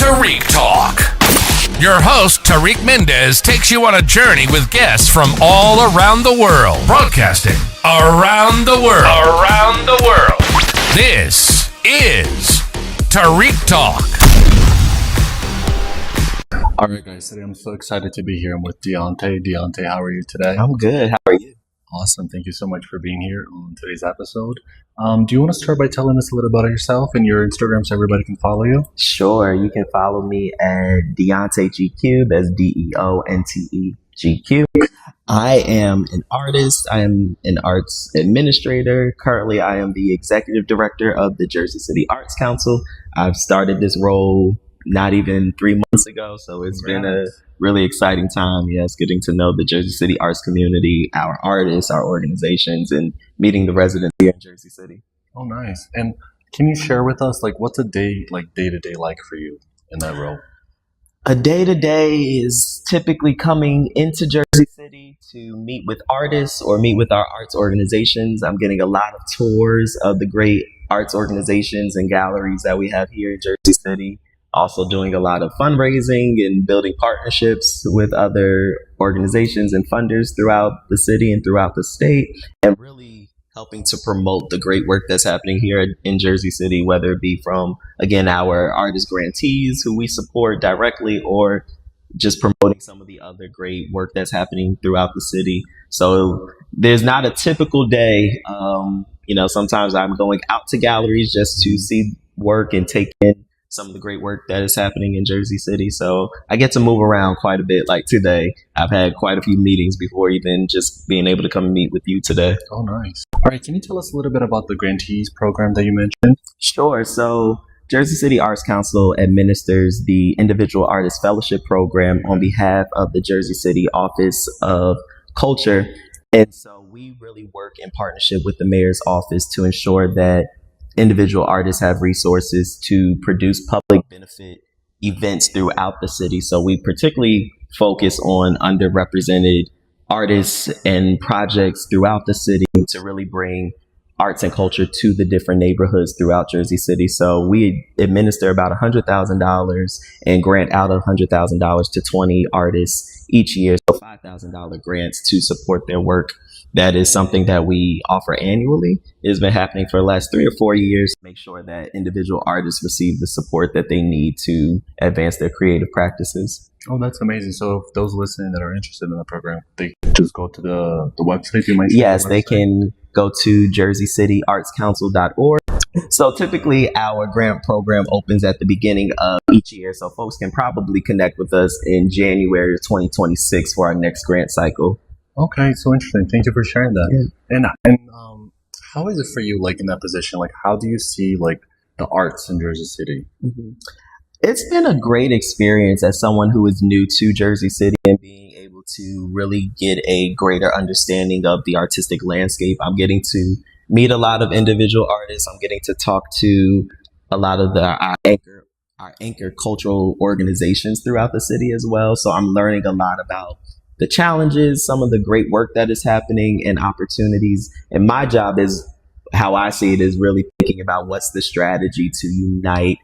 Tarik Talk. Your host, Tarik Mendez, takes you on a journey with guests from all around the world. Broadcasting around the world. Around the world. This is Tarik Talk. All right, guys. Today I'm so excited to be here. I'm with Deonté. Deonté, how are you today? I'm good. How are you? Awesome. Thank you so much for being here on today's episode. Do you want to start by telling us a little about yourself and your Instagram so everybody can follow you? Sure. You can follow me at Deonté GQ. That's Deonte GQ. I am an artist. I am an arts administrator. Currently, I am the executive director of the Jersey City Arts Council. I've started this role not even 3 months ago, so it's been a really exciting time. Yes, getting to know the Jersey City arts community, our artists, our organizations, and meeting the residents here in Jersey City. Oh, nice. And can you share with us, what's a day to day like for you in that role? A day-to-day is typically coming into Jersey City to meet with artists or meet with our arts organizations. I'm getting a lot of tours of the great arts organizations and galleries that we have here in Jersey City. Also doing a lot of fundraising and building partnerships with other organizations and funders throughout the city and throughout the state, and really helping to promote the great work that's happening here in Jersey City, whether it be from, again, our artist grantees who we support directly, or just promoting some of the other great work that's happening throughout the city. So there's not a typical day. Sometimes I'm going out to galleries just to see work and take in some of the great work that is happening in Jersey City. So I get to move around quite a bit. Like today, I've had quite a few meetings before even just being able to come and meet with you today. Oh, nice. All right. Can you tell us a little bit about the grantees program that you mentioned? Sure. So Jersey City Arts Council administers the Individual Artist Fellowship Program on behalf of the Jersey City Office of Culture. And so we really work in partnership with the mayor's office to ensure that individual artists have resources to produce public benefit events throughout the city. So we particularly focus on underrepresented artists and projects throughout the city to really bring arts and culture to the different neighborhoods throughout Jersey City. So we administer about $100,000 and grant out $100,000 to 20 artists each year. So $5,000 grants to support their work. That is something that we offer annually. It has been happening for the last 3 or 4 years to make sure that individual artists receive the support that they need to advance their creative practices. Oh, that's amazing. So if those listening that are interested in the program, they just go to the website you mentioned? Yes, they can go to jerseycityartscouncil.org. So typically our grant program opens at the beginning of each year. So folks can probably connect with us in January of 2026 for our next grant cycle. Okay, so interesting. Thank you for sharing that. Yeah. And how is it for you, in that position? How do you see, the arts in Jersey City? Mm-hmm. It's been a great experience as someone who is new to Jersey City and being able to really get a greater understanding of the artistic landscape. I'm getting to meet a lot of individual artists. I'm getting to talk to a lot of our anchor cultural organizations throughout the city as well. So I'm learning a lot about the challenges, some of the great work that is happening, and opportunities. And my job is, how I see it, is really thinking about what's the strategy to unite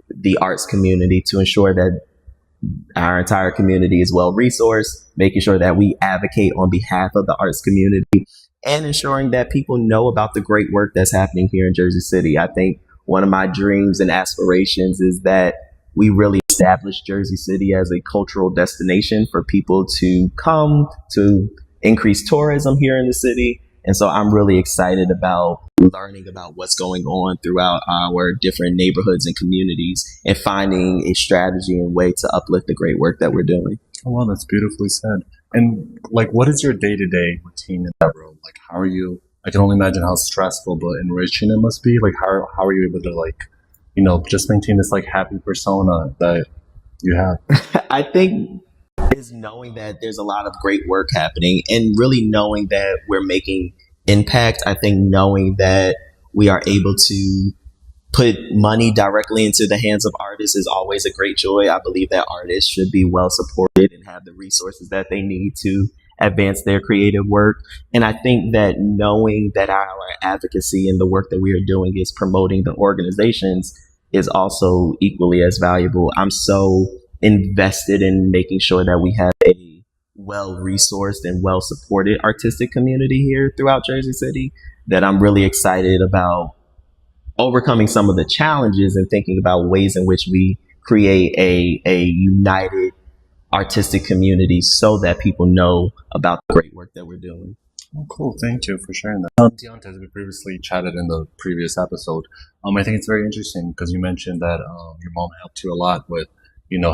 the arts community to ensure that our entire community is well resourced, making sure that we advocate on behalf of the arts community, and ensuring that people know about the great work that's happening here in Jersey City. I think one of my dreams and aspirations is that we really establish Jersey City as a cultural destination for people to come to increase tourism here in the city. And so I'm really excited about learning about what's going on throughout our different neighborhoods and communities and finding a strategy and way to uplift the great work that we're doing. Oh, wow, that's beautifully said. And what is your day-to-day routine in that role? How are you? I can only imagine how stressful but enriching it must be. How are you able to just maintain this happy persona that you have? I think is knowing that there's a lot of great work happening and really knowing that we're making impact. I think knowing that we are able to put money directly into the hands of artists is always a great joy. I believe that artists should be well supported and have the resources that they need to advance their creative work. And I think that knowing that our advocacy and the work that we are doing is promoting the organizations is also equally as valuable. I'm so invested in making sure that we have a well-resourced and well-supported artistic community here throughout Jersey City that I'm really excited about overcoming some of the challenges and thinking about ways in which we create a united artistic community so that people know about the great work that we're doing. Oh, cool. Thank you for sharing that. Deonté, as we previously chatted in the previous episode, I think it's very interesting because you mentioned that your mom helped you a lot with,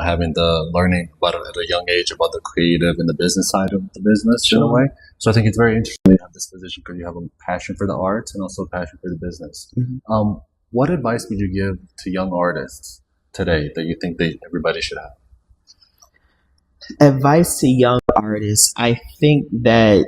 having the learning about it at a young age about the creative and the business side of the business. Sure. In a way. So I think it's very interesting to have this position because you have a passion for the arts and also a passion for the business. Mm-hmm. What advice would you give to young artists today that you think everybody should have? Advice to young artists. I think that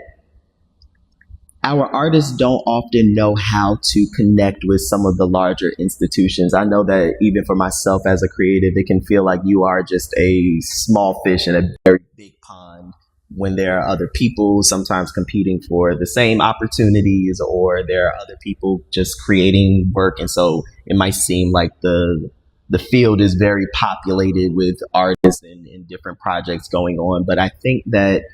our artists don't often know how to connect with some of the larger institutions. I know that even for myself as a creative, it can feel like you are just a small fish in a very big pond when there are other people sometimes competing for the same opportunities, or there are other people just creating work. And so it might seem like the field is very populated with artists and different projects going on. But I think that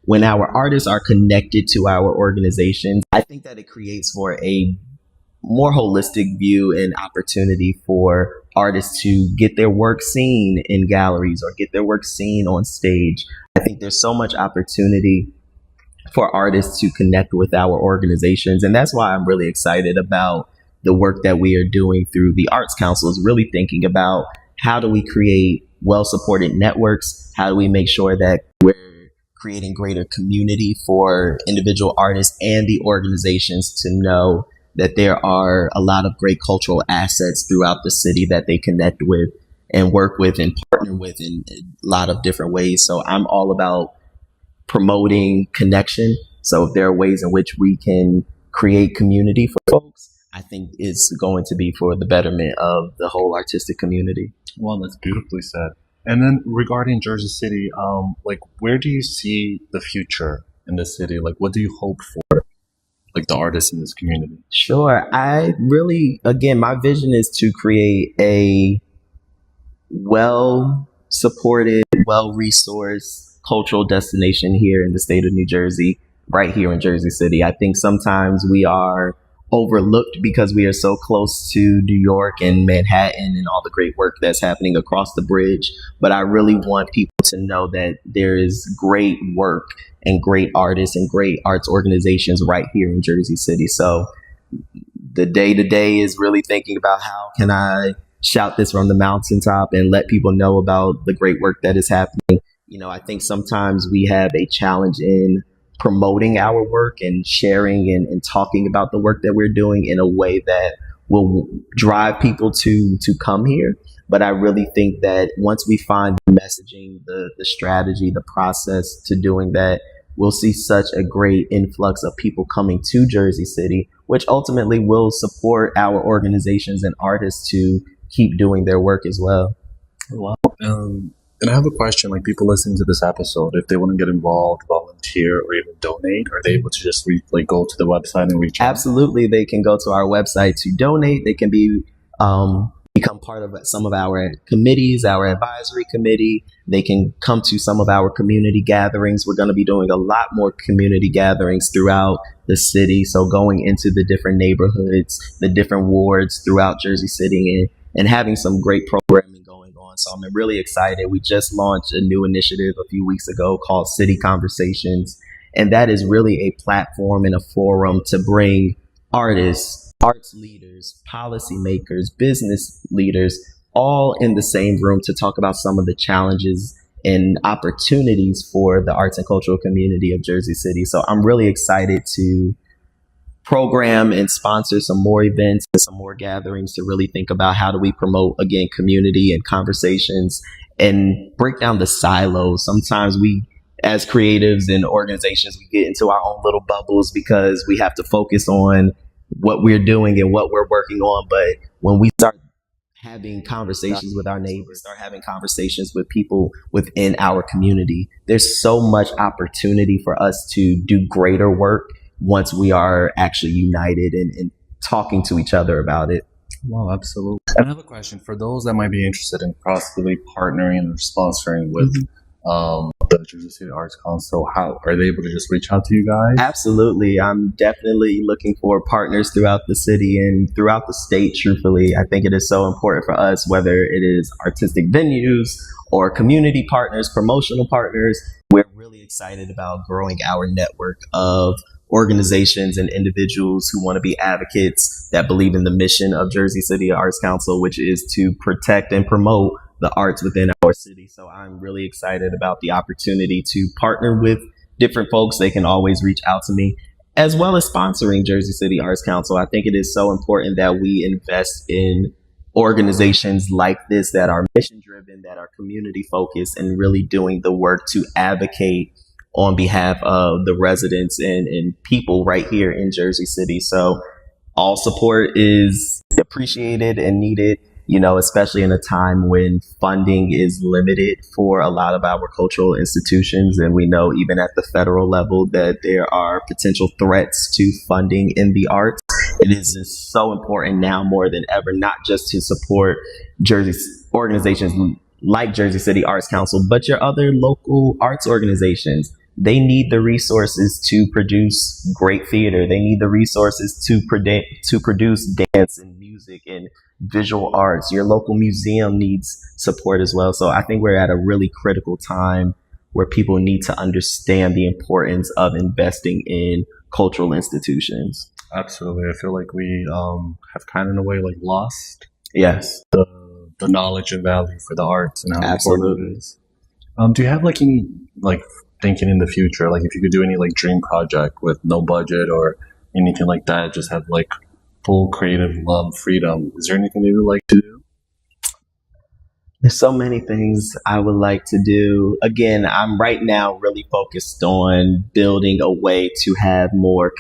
when our artists are connected to our organizations, I think that it creates for a more holistic view and opportunity for artists to get their work seen in galleries or get their work seen on stage. I think there's so much opportunity for artists to connect with our organizations. And that's why I'm really excited about the work that we are doing through the Arts Council, is really thinking about how do we create well-supported networks? How do we make sure that we're creating greater community for individual artists and the organizations to know that there are a lot of great cultural assets throughout the city that they connect with and work with and partner with in a lot of different ways. So I'm all about promoting connection. So if there are ways in which we can create community for folks, I think it's going to be for the betterment of the whole artistic community. Well, that's beautifully said. And then regarding Jersey City, where do you see the future in the city? Like, what do you hope for, like, the artists in this community? Sure. I really, again, my vision is to create a well-supported, well-resourced cultural destination here in the state of New Jersey, right here in Jersey City. I think sometimes we are overlooked because we are so close to New York and Manhattan and all the great work that's happening across the bridge. But I really want people to know that there is great work and great artists and great arts organizations right here in Jersey City. So the day-to-day is really thinking about how can I shout this from the mountaintop and let people know about the great work that is happening. I think sometimes we have a challenge in promoting our work and sharing and talking about the work that we're doing in a way that will drive people to come here. But I really think that once we find the messaging, the strategy, the process to doing that, we'll see such a great influx of people coming to Jersey City, which ultimately will support our organizations and artists to keep doing their work as well. Wow. And I have a question, like people listening to this episode, if they want to get involved, volunteer, or even donate, are they able to just go to the website and reach out? Absolutely. They can go to our website to donate. They can become part of some of our committees, our advisory committee. They can come to some of our community gatherings. We're going to be doing a lot more community gatherings throughout the city. So going into the different neighborhoods, the different wards throughout Jersey City and having some great programming going on. So I'm really excited. We just launched a new initiative a few weeks ago called City Conversations. And that is really a platform and a forum to bring artists, arts leaders, policymakers, business leaders, all in the same room to talk about some of the challenges and opportunities for the arts and cultural community of Jersey City. So I'm really excited to program and sponsor some more events and some more gatherings to really think about how do we promote, again, community and conversations and break down the silos. Sometimes we, as creatives and organizations, we get into our own little bubbles because we have to focus on what we're doing and what we're working on. But when we start having conversations with our neighbors, start having conversations with people within our community, there's so much opportunity for us to do greater work once we are actually united and talking to each other about it. Wow, absolutely. And I have a question for those that might be interested in possibly partnering or sponsoring with the Jersey City Arts Council. How are they able to just reach out to you guys? Absolutely. I'm definitely looking for partners throughout the city and throughout the state, truthfully. I think it is so important for us, whether it is artistic venues or community partners, promotional partners. We're really excited about growing our network of organizations and individuals who want to be advocates that believe in the mission of Jersey City Arts Council, which is to protect and promote the arts within our city. So I'm really excited about the opportunity to partner with different folks. They can always reach out to me, as well as sponsoring Jersey City Arts Council. I think it is so important that we invest in organizations like this that are mission driven, that are community focused, and really doing the work to advocate on behalf of the residents and people right here in Jersey City. So all support is appreciated and needed, especially in a time when funding is limited for a lot of our cultural institutions. And we know even at the federal level that there are potential threats to funding in the arts. It is just so important now more than ever, not just to support Jersey organizations like Jersey City Arts Council, but your other local arts organizations. They need the resources to produce great theater. They need the resources to produce dance and music and visual arts. Your local museum needs support as well. So I think we're at a really critical time where people need to understand the importance of investing in cultural institutions. Absolutely. I feel like we have kind of in a way like lost Yes. the knowledge and value for the arts and how important it is. Do you have like any like thinking in the future, like if you could do any like dream project with no budget or anything like that, just have like full creative freedom? Is there anything that you would like to do? There's so many things I would like to do. Again, I'm right now really focused on building a way to have more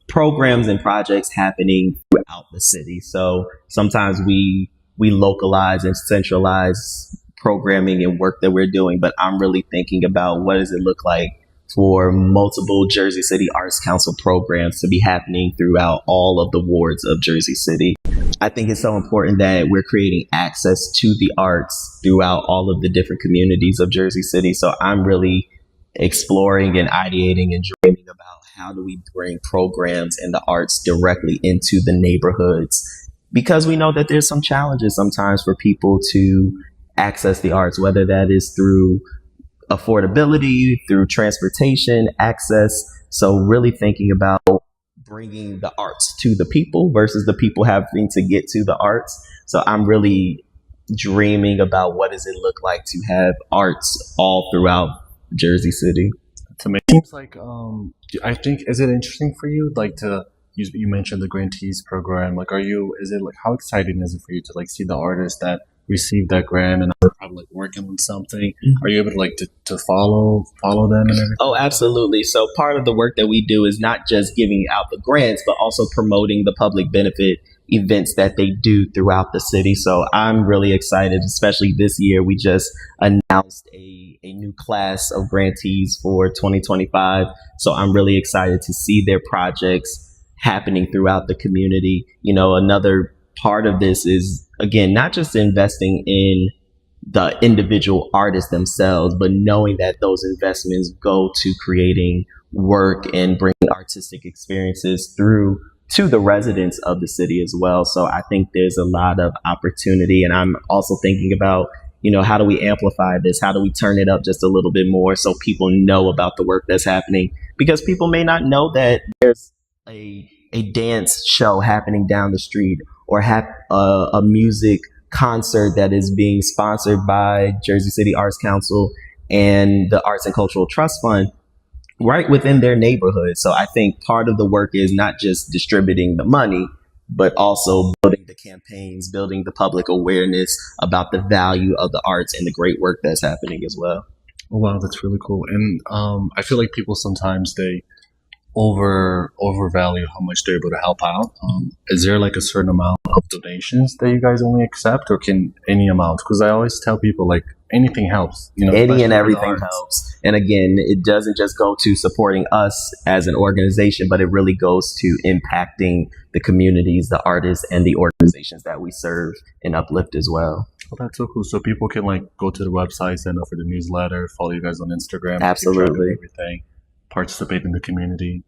programs and projects happening throughout the city. So sometimes we localize and centralize programming and work that we're doing, but I'm really thinking about what does it look like for multiple Jersey City Arts Council programs to be happening throughout all of the wards of Jersey City. I think it's so important that we're creating access to the arts throughout all of the different communities of Jersey City. So I'm really exploring and ideating and dreaming about how do we bring programs and the arts directly into the neighborhoods, because we know that there's some challenges sometimes for people to access the arts, whether that is through affordability, through transportation, access. So really thinking about bringing the arts to the people versus the people having to get to the arts. So I'm really dreaming about what does it look like to have arts all throughout Jersey City. To me, it seems like I think, is it interesting for you like to you mentioned the grantees program, like is it like how exciting is it for you to like see the artists that receive that grant and are probably like working on something? Are you able to like to follow them and everything? Oh, absolutely. So part of the work that we do is not just giving out the grants, but also promoting the public benefit events that they do throughout the city. So I'm really excited, especially this year. We just announced a new class of grantees for 2025. So I'm really excited to see their projects happening throughout the community. Another part of this is, again, not just investing in the individual artists themselves, but knowing that those investments go to creating work and bringing artistic experiences through to the residents of the city as well. So I think there's a lot of opportunity. And I'm also thinking about, how do we amplify this? How do we turn it up just a little bit more so people know about the work that's happening? Because people may not know that there's a dance show happening down the street, or a music concert that is being sponsored by Jersey City Arts Council and the Arts and Cultural Trust Fund right within their neighborhood. So I think part of the work is not just distributing the money, but also building the campaigns, building the public awareness about the value of the arts and the great work that's happening as well. Oh, wow, that's really cool. And I feel like people sometimes they overvalue how much they're able to help out. Is there like a certain amount of donations that you guys only accept, or can any amount? Because I always tell people like anything helps. Any and everything helps. And again, it doesn't just go to supporting us as an organization, but it really goes to impacting the communities, the artists, and the organizations that we serve and uplift as well. Well, that's so cool. So people can like go to the website, sign up for the newsletter, follow you guys on Instagram, Absolutely, keep track of everything, participate in the community.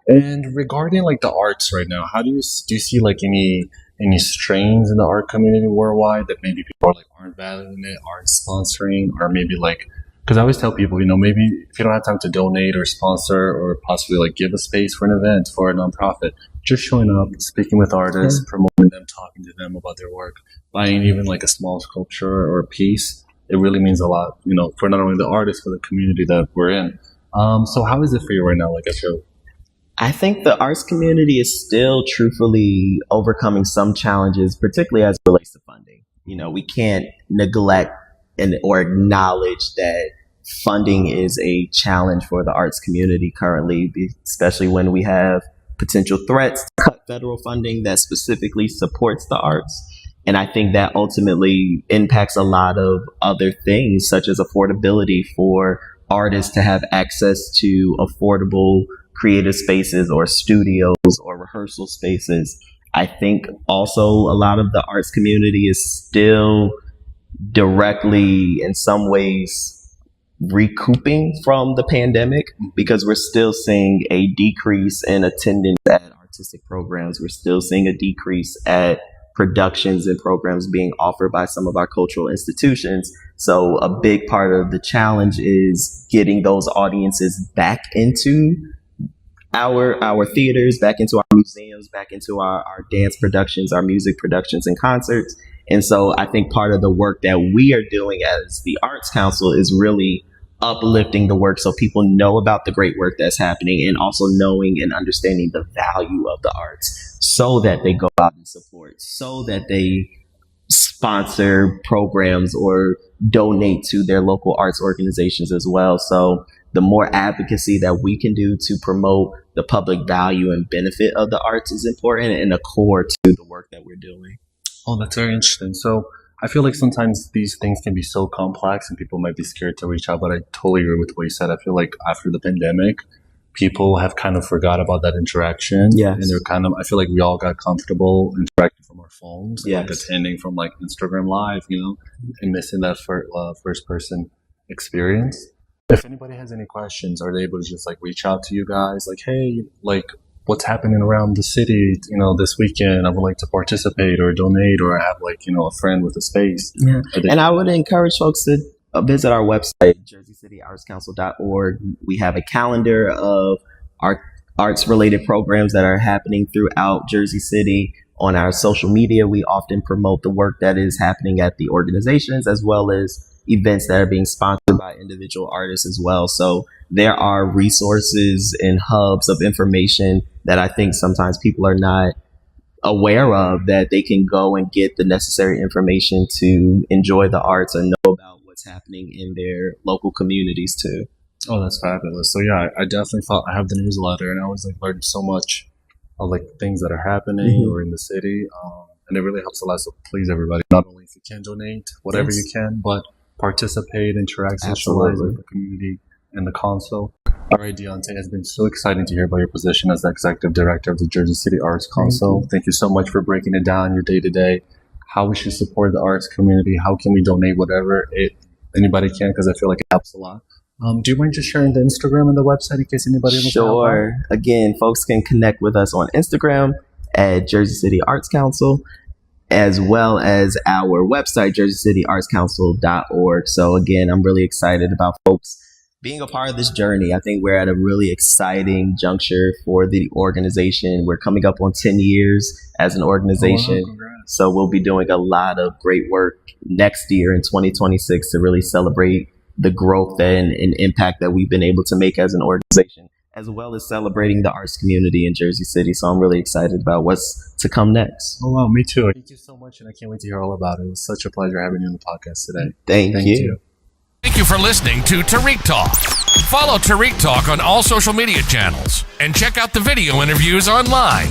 And regarding like the arts right now, how do you see like any strains in the art community worldwide that maybe people are like aren't valuing it, aren't sponsoring, or maybe like, because I always tell people, you know, maybe if you don't have time to donate or sponsor or possibly like give a space for an event for a nonprofit, just showing up, speaking with artists, promoting them, talking to them about their work, buying even like a small sculpture or a piece, it really means a lot, you know, for not only the artists, but the community that we're in. So how is it for you right now? Like I think the arts community is still truthfully overcoming some challenges, particularly as it relates to funding. You know, we can't neglect or acknowledge that funding is a challenge for the arts community currently, especially when we have potential threats to cut federal funding that specifically supports the arts. And I think that ultimately impacts a lot of other things, such as affordability for artists to have access to affordable creative spaces or studios or rehearsal spaces. I think also a lot of the arts community is still directly in some ways recouping from the pandemic, because we're still seeing a decrease in attendance at artistic programs. We're still seeing a decrease at productions and programs being offered by some of our cultural institutions. So a big part of the challenge is getting those audiences back into our theaters, back into our museums, back into our dance productions, our music productions and concerts. And so I think part of the work that we are doing as the Arts Council is really uplifting the work so people know about the great work that's happening, and also knowing and understanding the value of the arts so that they go out and support, so that they sponsor programs or donate to their local arts organizations as well. So the more advocacy that we can do to promote the public value and benefit of the arts is important and a core to the work that we're doing. Oh, that's very interesting. So I feel like sometimes these things can be so complex and people might be scared to reach out, but I totally agree with what you said. I feel like after the pandemic, people have kind of forgot about that interaction. Yes. And I feel like we all got comfortable interacting from our phones, yes, like attending from like Instagram Live, you know, and missing that first person experience. If anybody has any questions, are they able to just like reach out to you guys? Like, hey, like what's happening around the city, you know, this weekend, I would like to participate or donate, or I have like, you know, a friend with a space. Yeah. And I would encourage folks to visit our website, jerseycityartscouncil.org. We have a calendar of arts related programs that are happening throughout Jersey City. On our social media, we often promote the work that is happening at the organizations, as well as events that are being sponsored by individual artists as well. So there are resources and hubs of information that I think sometimes people are not aware of, that they can go and get the necessary information to enjoy the arts and know about what's happening in their local communities too. Oh, that's fabulous. So yeah, I definitely thought I have the newsletter, and I always like learn so much of like things that are happening or in the city. And it really helps a lot. So please, everybody, not only if you can donate, whatever you can, but participate, interact, socialize with the community and the council. All right, Deonté, it's been so exciting to hear about your position as the executive director of the Jersey City Arts Council. Thank you so much for breaking it down, your day-to-day, how we should support the arts community, how can we donate whatever anybody can, because I feel like it helps a lot. Do you mind just sharing the Instagram and the website in case anybody wants to help out? Sure. Again, folks can connect with us on Instagram at Jersey City Arts Council, as well as our website, jerseycityartscouncil.org. So again, I'm really excited about folks being a part of this journey. I think we're at a really exciting juncture for the organization. We're coming up on 10 years as an organization. Oh, wow, so we'll be doing a lot of great work next year in 2026 to really celebrate the growth and impact that we've been able to make as an organization, as well as celebrating the arts community in Jersey City. So I'm really excited about what's to come next. Oh, wow, me too. Thank you so much, and I can't wait to hear all about it. It was such a pleasure having you on the podcast today. Thank you. Thank you for listening to Tarik Talk. Follow Tarik Talk on all social media channels and check out the video interviews online.